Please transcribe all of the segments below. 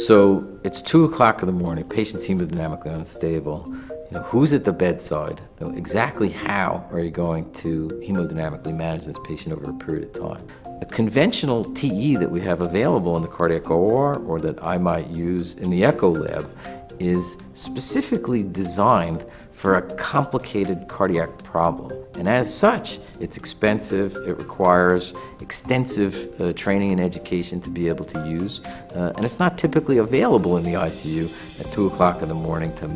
So it's 2 o'clock in the morning, patient's hemodynamically unstable. Who's at the bedside? Exactly how are you going to hemodynamically manage this patient over a period of time? A conventional TE that we have available in the cardiac OR or that I might use in the echo lab is specifically designed for a complicated cardiac problem. And as such, it's expensive, it requires extensive training and education to be able to use, and it's not typically available in the ICU at 2 o'clock in the morning to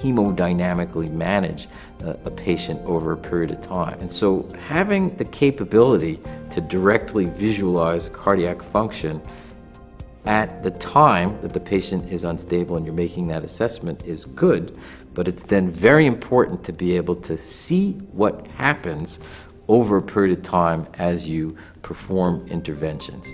hemodynamically manage a patient over a period of time. And so having the capability to directly visualize cardiac function at the time that the patient is unstable and you're making that assessment is good, but it's then very important to be able to see what happens over a period of time as you perform interventions.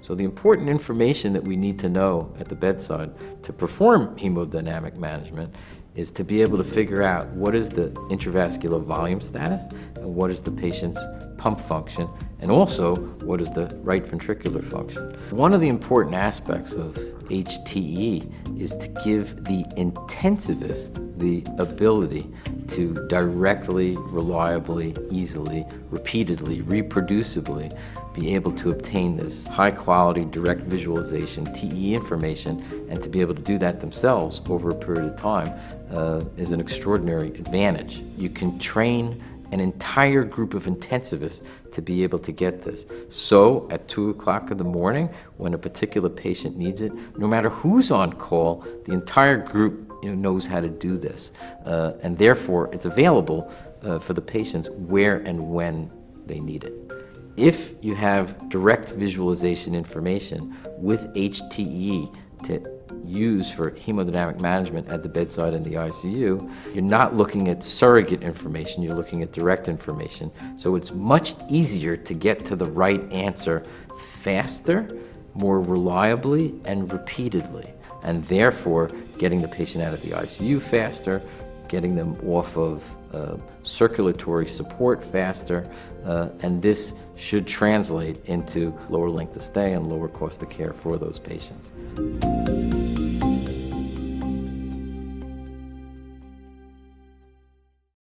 So the important information that we need to know at the bedside to perform hemodynamic management is to be able to figure out what is the intravascular volume status and what is the patient's pump function, and also what is the right ventricular function. One of the important aspects of HTE is to give the intensivist the ability to directly, reliably, easily, repeatedly, reproducibly be able to obtain this high-quality direct visualization, TE information, and to be able to do that themselves over a period of time is an extraordinary advantage. You can train an entire group of intensivists to be able to get this. So at 2 o'clock in the morning, when a particular patient needs it, no matter who's on call, the entire group knows how to do this. And therefore, it's available for the patients where and when they need it. If you have direct visualization information with HTE to use for hemodynamic management at the bedside in the ICU, you're not looking at surrogate information, you're looking at direct information. So it's much easier to get to the right answer faster, more reliably, and repeatedly. And therefore, getting the patient out of the ICU faster, getting them off of circulatory support faster, and this should translate into lower length of stay and lower cost of care for those patients.